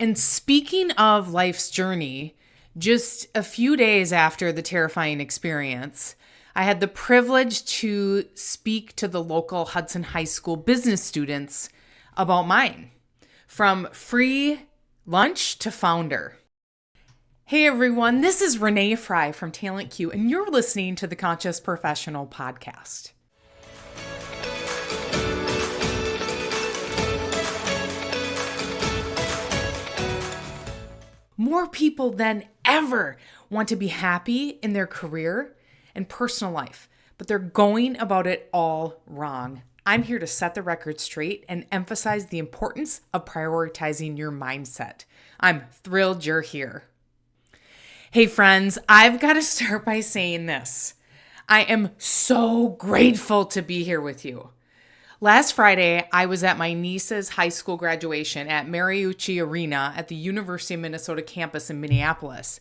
And speaking of life's journey, just a few days after the terrifying experience, I had the privilege to speak to the local Hudson High School business students about mine, from free lunch to founder. Hey everyone, this is Renee Fry from TalentQ, and you're listening to the Conscious Professional Podcast. More people than ever want to be happy in their career and personal life, but they're going about it all wrong. I'm here to set the record straight and emphasize the importance of prioritizing your mindset. I'm thrilled you're here. Hey friends, I've got to start by saying this. I am so grateful to be here with you. Last Friday, I was at my niece's high school graduation at Mariucci Arena at the University of Minnesota campus in Minneapolis.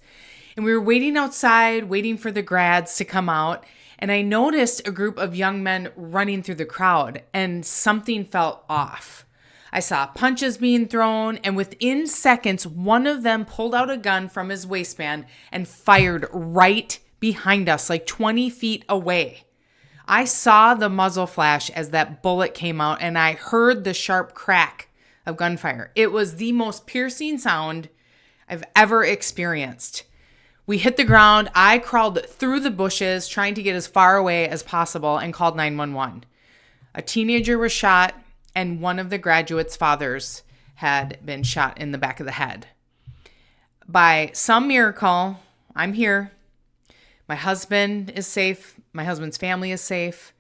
And we were waiting outside, waiting for the grads to come out, and I noticed a group of young men running through the crowd, and something felt off. I saw punches being thrown, and within seconds, one of them pulled out a gun from his waistband and fired right behind us, like 20 feet away. I saw the muzzle flash as that bullet came out, and I heard the sharp crack of gunfire. It was the most piercing sound I've ever experienced. We hit the ground. I crawled through the bushes, trying to get as far away as possible, and called 911. A teenager was shot, and one of the graduates' fathers had been shot in the back of the head. By some miracle, I'm here. My husband is safe. My husband's family is safe.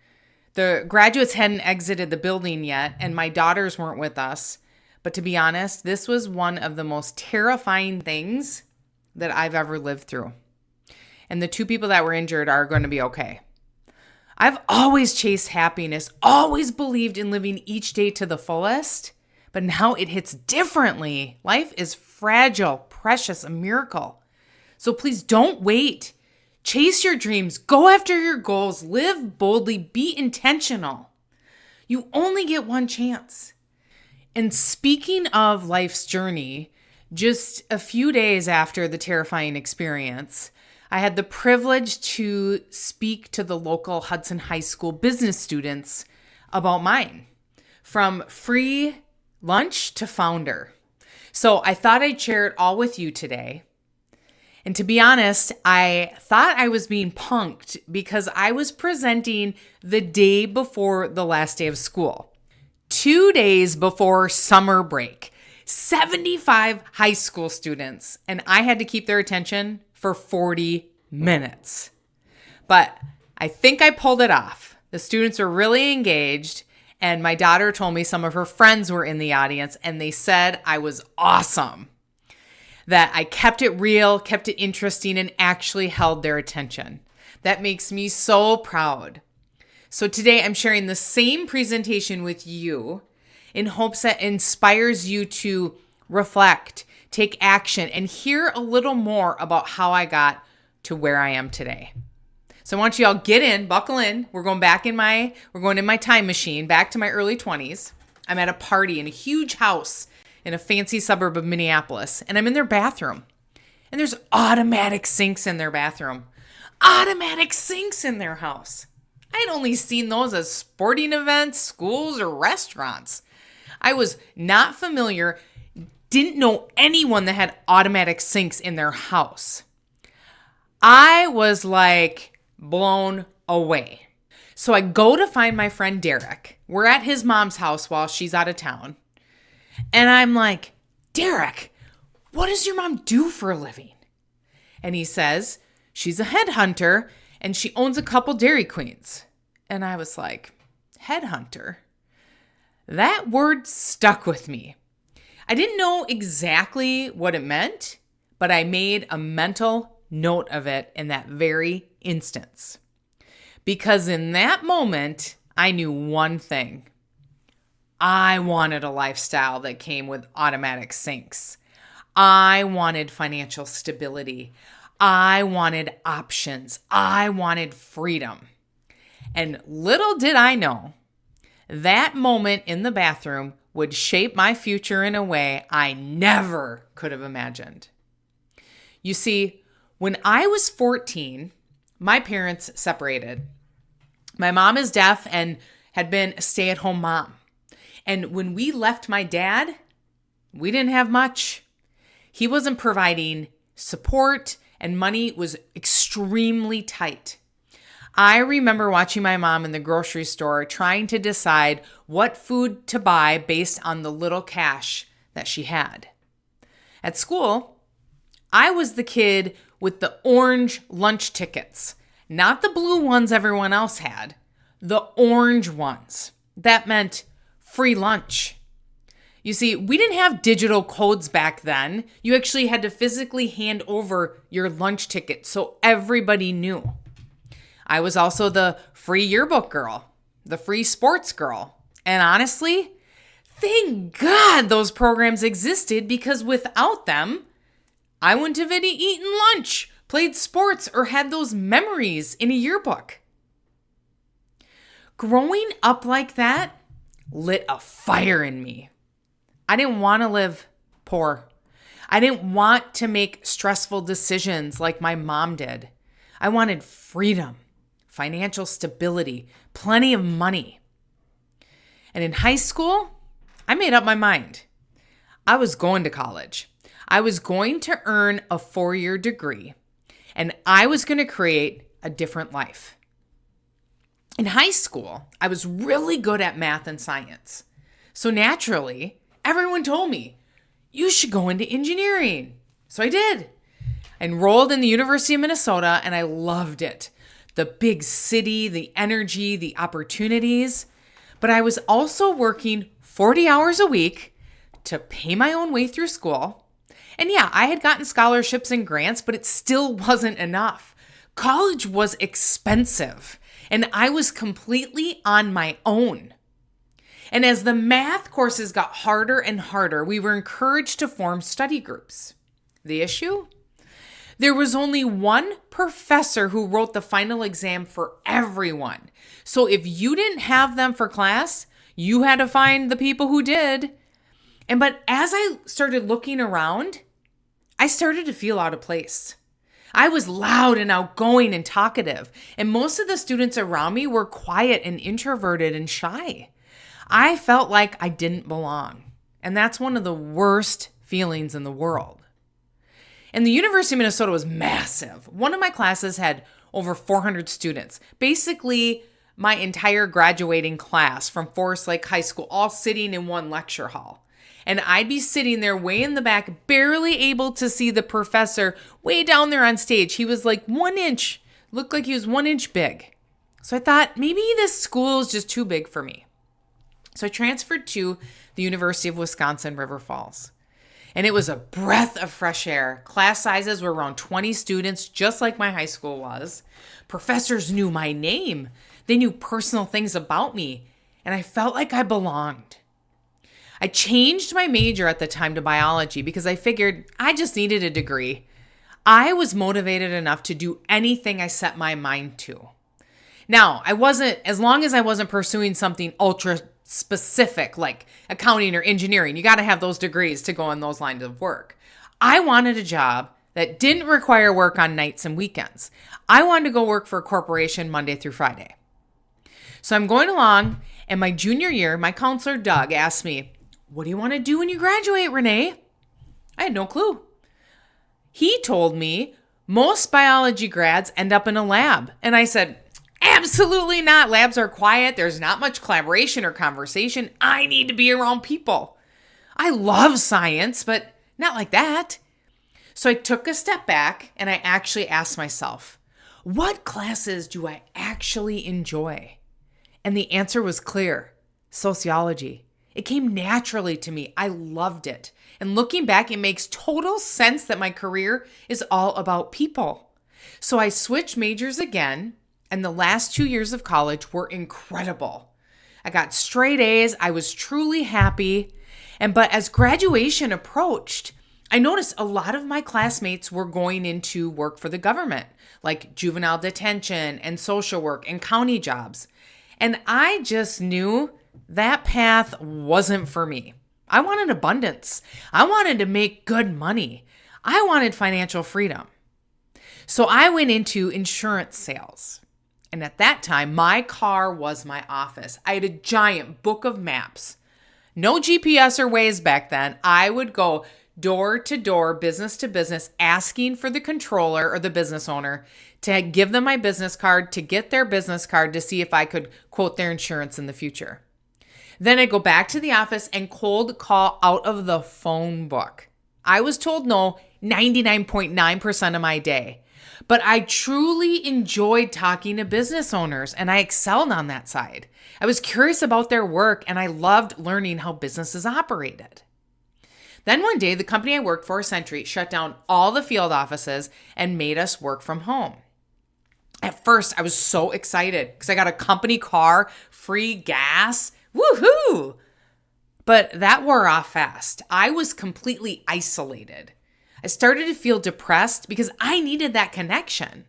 The graduates hadn't exited the building yet, and my daughters weren't with us. But to be honest, this was one of the most terrifying things that I've ever lived through. And the two people that were injured are going to be okay. I've always chased happiness, always believed in living each day to the fullest, but now it hits differently. Life is fragile, precious, a miracle. So please don't wait. Chase your dreams, go after your goals, live boldly, be intentional. You only get one chance. And speaking of life's journey, just a few days after the terrifying experience, I had the privilege to speak to the local Hudson High School business students about mine, from free lunch to founder. So I thought I'd share it all with you today. And to be honest, I thought I was being punked because I was presenting the day before the last day of school, 2 days before summer break, 75 high school students, and I had to keep their attention for 40 minutes. But I think I pulled it off. The students were really engaged, and my daughter told me some of her friends were in the audience, and they said I was awesome. That I kept it real, kept it interesting, and actually held their attention. That makes me so proud. So today I'm sharing the same presentation with you in hopes that it inspires you to reflect, take action, and hear a little more about how I got to where I am today. So I want you all get in, buckle in. We're going in my time machine back to my early 20s. I'm at a party in a huge house in a fancy suburb of Minneapolis, and I'm in their bathroom. And there's automatic sinks in their bathroom. Automatic sinks in their house. I'd only seen those as sporting events, schools, or restaurants. I was not familiar, didn't know anyone that had automatic sinks in their house. I was like blown away. So I go to find my friend Derek. We're at his mom's house while she's out of town. And I'm like, Derek, what does your mom do for a living? And he says, she's a headhunter and she owns a couple Dairy Queens. And I was like, headhunter? That word stuck with me. I didn't know exactly what it meant, but I made a mental note of it in that very instance. Because in that moment, I knew one thing. I wanted a lifestyle that came with automatic sinks. I wanted financial stability. I wanted options. I wanted freedom. And little did I know, that moment in the bathroom would shape my future in a way I never could have imagined. You see, when I was 14, my parents separated. My mom is deaf and had been a stay-at-home mom. And when we left my dad, we didn't have much. He wasn't providing support and money was extremely tight. I remember watching my mom in the grocery store trying to decide what food to buy based on the little cash that she had. At school, I was the kid with the orange lunch tickets, not the blue ones everyone else had, the orange ones. That meant free lunch. You see, we didn't have digital codes back then. You actually had to physically hand over your lunch ticket so everybody knew. I was also the free yearbook girl, the free sports girl. And honestly, thank God those programs existed because without them, I wouldn't have eaten lunch, played sports, or had those memories in a yearbook. Growing up like that lit a fire in me. I didn't want to live poor. I didn't want to make stressful decisions like my mom did. I wanted freedom, financial stability, plenty of money. And in high school, I made up my mind. I was going to college. I was going to earn a 4-year degree, and I was going to create a different life. In high school, I was really good at math and science. So naturally, everyone told me, you should go into engineering. So I did. I enrolled in the University of Minnesota, and I loved it. The big city, the energy, the opportunities. But I was also working 40 hours a week to pay my own way through school. And yeah, I had gotten scholarships and grants, but it still wasn't enough. College was expensive, and I was completely on my own. And as the math courses got harder and harder, we were encouraged to form study groups. The issue? There was only one professor who wrote the final exam for everyone. So if you didn't have them for class, you had to find the people who did. But as I started looking around, I started to feel out of place. I was loud and outgoing and talkative, and most of the students around me were quiet and introverted and shy. I felt like I didn't belong, and that's one of the worst feelings in the world. And the University of Minnesota was massive. One of my classes had over 400 students, basically my entire graduating class from Forest Lake High School, all sitting in one lecture hall. And I'd be sitting there way in the back, barely able to see the professor way down there on stage. He was like 1 inch, looked like he was 1 inch big. So I thought, maybe this school is just too big for me. So I transferred to the University of Wisconsin, River Falls. And it was a breath of fresh air. Class sizes were around 20 students, just like my high school was. Professors knew my name. They knew personal things about me. And I felt like I belonged. I changed my major at the time to biology because I figured I just needed a degree. I was motivated enough to do anything I set my mind to. Now, as long as I wasn't pursuing something ultra specific like accounting or engineering, you got to have those degrees to go on those lines of work. I wanted a job that didn't require work on nights and weekends. I wanted to go work for a corporation Monday through Friday. So I'm going along, and my junior year, my counselor, Doug, asked me, "What do you want to do when you graduate, Renee?" I had no clue. He told me most biology grads end up in a lab. And I said, absolutely not. Labs are quiet. There's not much collaboration or conversation. I need to be around people. I love science, but not like that. So I took a step back and I actually asked myself, what classes do I actually enjoy? And the answer was clear: sociology. It came naturally to me. I loved it. And looking back, it makes total sense that my career is all about people. So I switched majors again, and the last 2 years of college were incredible. I got straight A's. I was truly happy. But as graduation approached, I noticed a lot of my classmates were going into work for the government, like juvenile detention and social work and county jobs. And I just knew That path wasn't for me. I wanted abundance. I wanted to make good money. I wanted financial freedom. So I went into insurance sales. And at that time, my car was my office. I had a giant book of maps. No GPS or Waze back then. I would go door to door, business to business, asking for the controller or the business owner to give them my business card, to get their business card to see if I could quote their insurance in the future. Then I'd go back to the office and cold call out of the phone book. I was told no 99.9% of my day. But I truly enjoyed talking to business owners, and I excelled on that side. I was curious about their work, and I loved learning how businesses operated. Then one day, the company I worked for, Century, shut down all the field offices and made us work from home. At first, I was so excited because I got a company car, free gas, woohoo! But that wore off fast. I was completely isolated. I started to feel depressed because I needed that connection.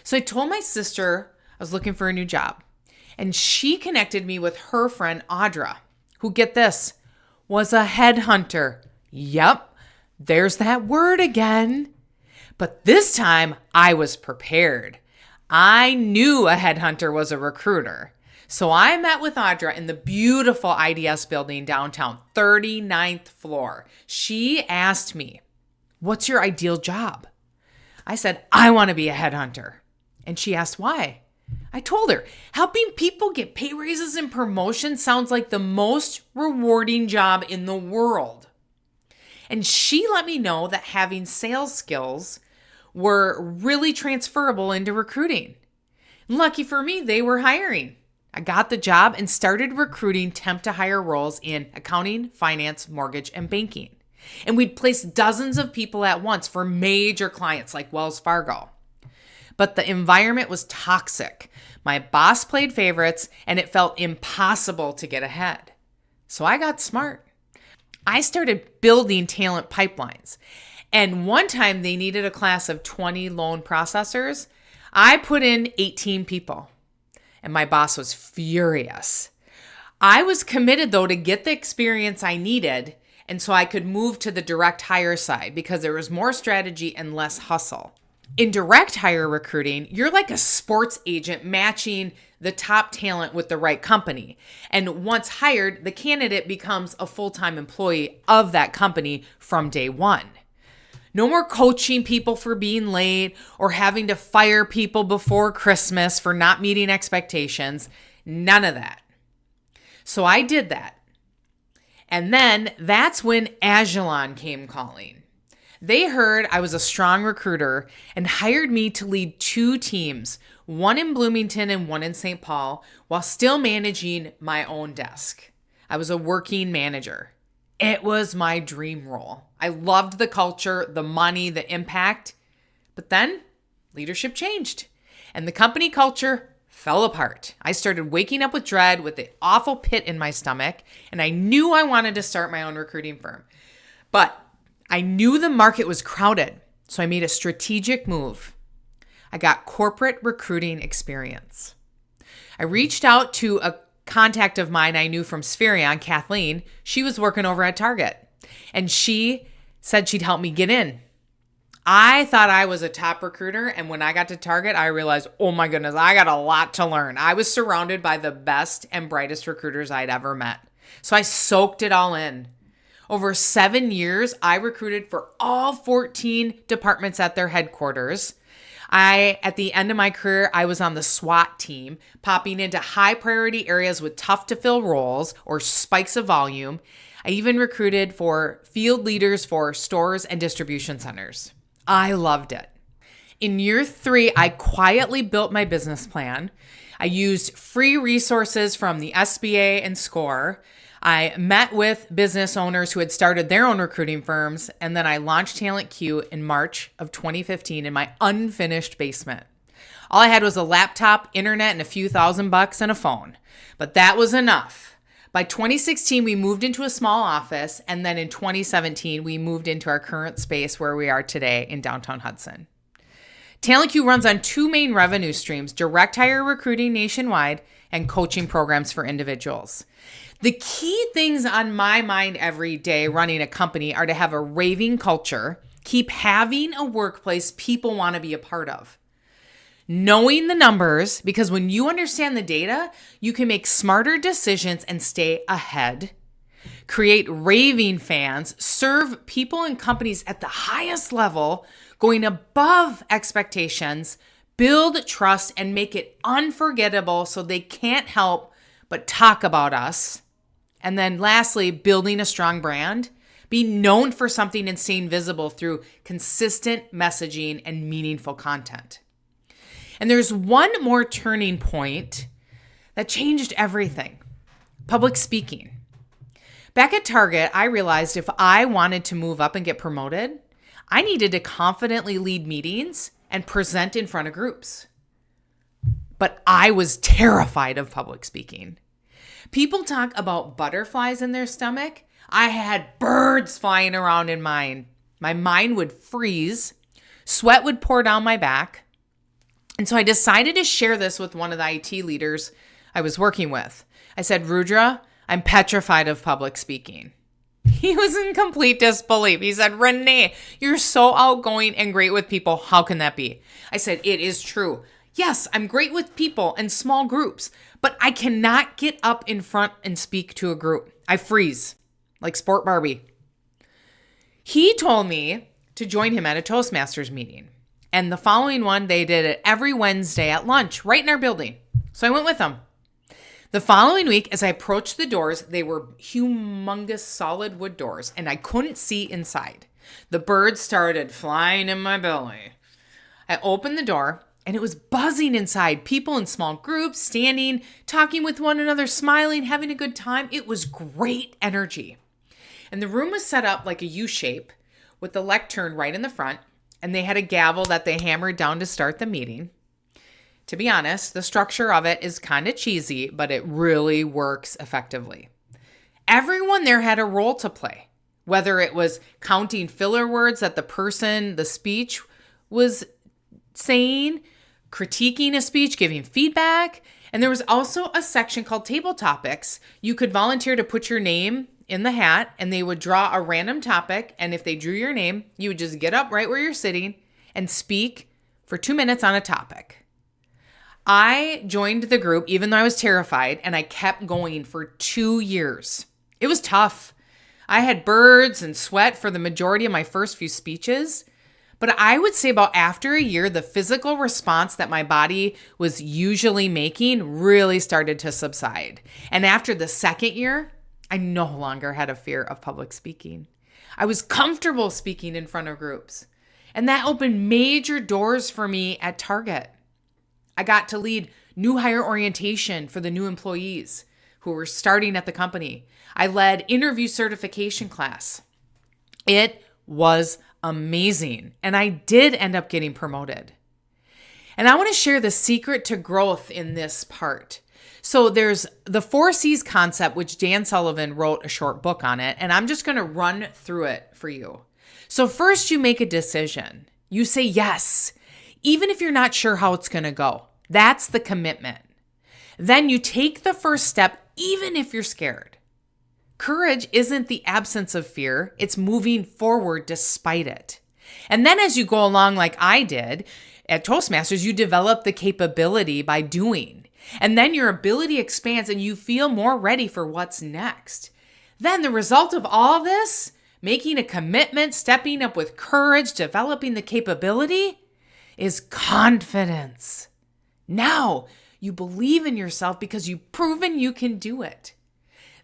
So I told my sister I was looking for a new job, and she connected me with her friend Audra, who, get this, was a headhunter. Yep, there's that word again. But this time I was prepared. I knew a headhunter was a recruiter. So I met with Audra in the beautiful IDS building downtown, 39th floor. She asked me, "What's your ideal job?" I said, "I want to be a headhunter." And she asked why. I told her, helping people get pay raises and promotions sounds like the most rewarding job in the world. And she let me know that having sales skills were really transferable into recruiting. Lucky for me, they were hiring. I got the job and started recruiting temp to hire roles in accounting, finance, mortgage, and banking. And we'd place dozens of people at once for major clients like Wells Fargo. But the environment was toxic. My boss played favorites, and it felt impossible to get ahead. So I got smart. I started building talent pipelines. And one time they needed a class of 20 loan processors. I put in 18 people, and my boss was furious. I was committed, though, to get the experience I needed, and so I could move to the direct hire side because there was more strategy and less hustle. In direct hire recruiting, you're like a sports agent matching the top talent with the right company. And once hired, the candidate becomes a full-time employee of that company from day one. No more coaching people for being late or having to fire people before Christmas for not meeting expectations. None of that. So I did that. And then that's when Agilon came calling. They heard I was a strong recruiter and hired me to lead 2 teams, one in Bloomington and one in St. Paul, while still managing my own desk. I was a working manager. It was my dream role. I loved the culture, the money, the impact. But then leadership changed and the company culture fell apart. I started waking up with dread, with the awful pit in my stomach, and I knew I wanted to start my own recruiting firm. But I knew the market was crowded, so I made a strategic move. I got corporate recruiting experience. I reached out to a contact of mine I knew from Spherion, Kathleen. She was working over at Target, and she said she'd help me get in. I thought I was a top recruiter, and when I got to Target, I realized, oh my goodness, I got a lot to learn. I was surrounded by the best and brightest recruiters I'd ever met. So I soaked it all in. Over 7 years, I recruited for all 14 departments at their headquarters. At the end of my career, I was on the SWAT team, popping into high priority areas with tough to fill roles or spikes of volume. I even recruited for field leaders for stores and distribution centers. I loved it. In year 3, I quietly built my business plan. I used free resources from the SBA and SCORE. I met with business owners who had started their own recruiting firms, and then I launched TalentQ in March of 2015 in my unfinished basement. All I had was a laptop, internet, and a few $1,000 and a phone. But that was enough. By 2016, we moved into a small office, and then in 2017, we moved into our current space where we are today in downtown Hudson. TalentQ runs on 2 main revenue streams: direct hire recruiting nationwide and coaching programs for individuals. The key things on my mind every day running a company are to have a raving culture, keep having a workplace people want to be a part of. Knowing the numbers, because when you understand the data, you can make smarter decisions and stay ahead. Create raving fans, serve people and companies at the highest level, going above expectations, build trust, and make it unforgettable so they can't help but talk about us. And then lastly, building a strong brand. Be known for something and staying visible through consistent messaging and meaningful content. And there's one more turning point that changed everything: public speaking. Back at Target, I realized if I wanted to move up and get promoted, I needed to confidently lead meetings and present in front of groups. But I was terrified of public speaking. People talk about butterflies in their stomach. I had birds flying around in mine. My mind would freeze. Sweat would pour down my back. And so I decided to share this with one of the IT leaders I was working with. I said, Rudra, I'm petrified of public speaking. He was in complete disbelief. He said, Renee, you're so outgoing and great with people. How can that be? I said, it is true. Yes, I'm great with people and small groups, but I cannot get up in front and speak to a group. I freeze like Sport Barbie. He told me to join him at a Toastmasters meeting. And the following one, they did it every Wednesday at lunch right in our building. So I went with them. The following week, as I approached the doors, they were humongous solid wood doors, and I couldn't see inside. The birds started flying in my belly. I opened the door, and it was buzzing inside. People in small groups, standing, talking with one another, smiling, having a good time. It was great energy. And the room was set up like a U shape with the lectern right in the front, and they had a gavel that they hammered down to start the meeting. To be honest, the structure of it is kind of cheesy, but it really works effectively. Everyone there had a role to play, whether it was counting filler words that the speech was saying, critiquing a speech, giving feedback. And there was also a section called Table Topics. You could volunteer to put your name in the hat, and they would draw a random topic. And if they drew your name, you would just get up right where you're sitting and speak for 2 minutes on a topic. I joined the group even though I was terrified, and I kept going for 2 years. It was tough. I had birds and sweat for the majority of my first few speeches, but I would say about after a year, the physical response that my body was usually making really started to subside. And after the second year, I no longer had a fear of public speaking. I was comfortable speaking in front of groups, and that opened major doors for me at Target. I got to lead new hire orientation for the new employees who were starting at the company. I led interview certification class. It was amazing, and I did end up getting promoted. And I want to share the secret to growth in this part. So there's the 4 C's concept, which Dan Sullivan wrote a short book on it, and I'm just going to run through it for you. So first, you make a decision. You say yes, even if you're not sure how it's going to go. That's the commitment. Then you take the first step, even if you're scared. Courage isn't the absence of fear. It's moving forward despite it. And then as you go along, like I did at Toastmasters, you develop the capability by doing. And then your ability expands and you feel more ready for what's next. Then the result of all of this, making a commitment, stepping up with courage, developing the capability, is confidence. Now you believe in yourself because you've proven you can do it.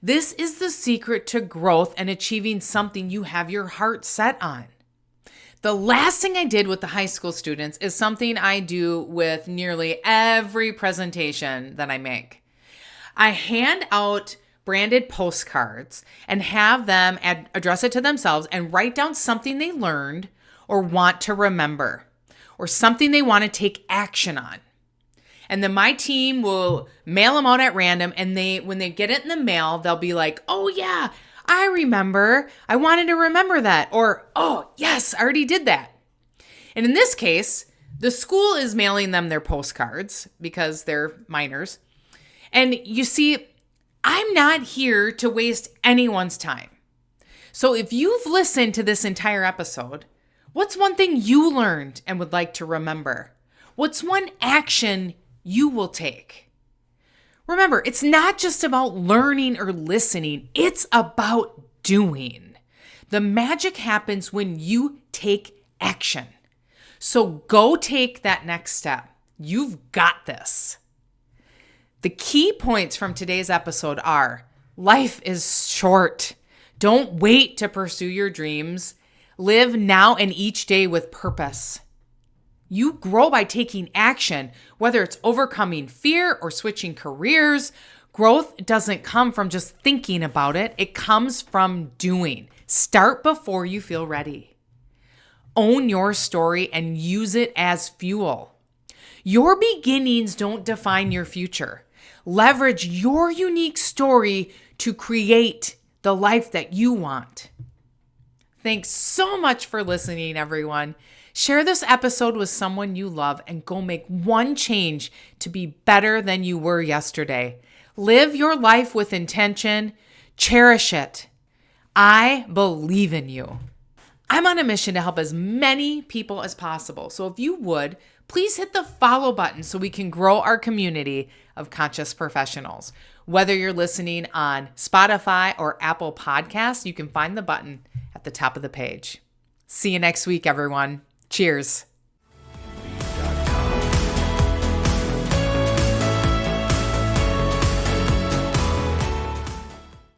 This is the secret to growth and achieving something you have your heart set on. The last thing I did with the high school students is something I do with nearly every presentation that I make. I hand out branded postcards and have them address it to themselves and write down something they learned or want to remember or something they want to take action on. And then my team will mail them out at random, and when they get it in the mail, they'll be like, oh yeah, I remember. I wanted to remember that. Or, oh yes, I already did that. And in this case, the school is mailing them their postcards because they're minors. And you see, I'm not here to waste anyone's time. So if you've listened to this entire episode, what's one thing you learned and would like to remember? What's one action you will take? Remember, it's not just about learning or listening. It's about doing. The magic happens when you take action. So go take that next step. You've got this. The key points from today's episode are: life is short. Don't wait to pursue your dreams. Live now and each day with purpose. You grow by taking action, whether it's overcoming fear or switching careers. Growth doesn't come from just thinking about it. It comes from doing. Start before you feel ready. Own your story and use it as fuel. Your beginnings don't define your future. Leverage your unique story to create the life that you want. Thanks so much for listening, everyone. Share this episode with someone you love and go make one change to be better than you were yesterday. Live your life with intention. Cherish it. I believe in you. I'm on a mission to help as many people as possible. So if you would, please hit the follow button so we can grow our community of conscious professionals. Whether you're listening on Spotify or Apple Podcasts, you can find the button at the top of the page. See you next week, everyone. Cheers.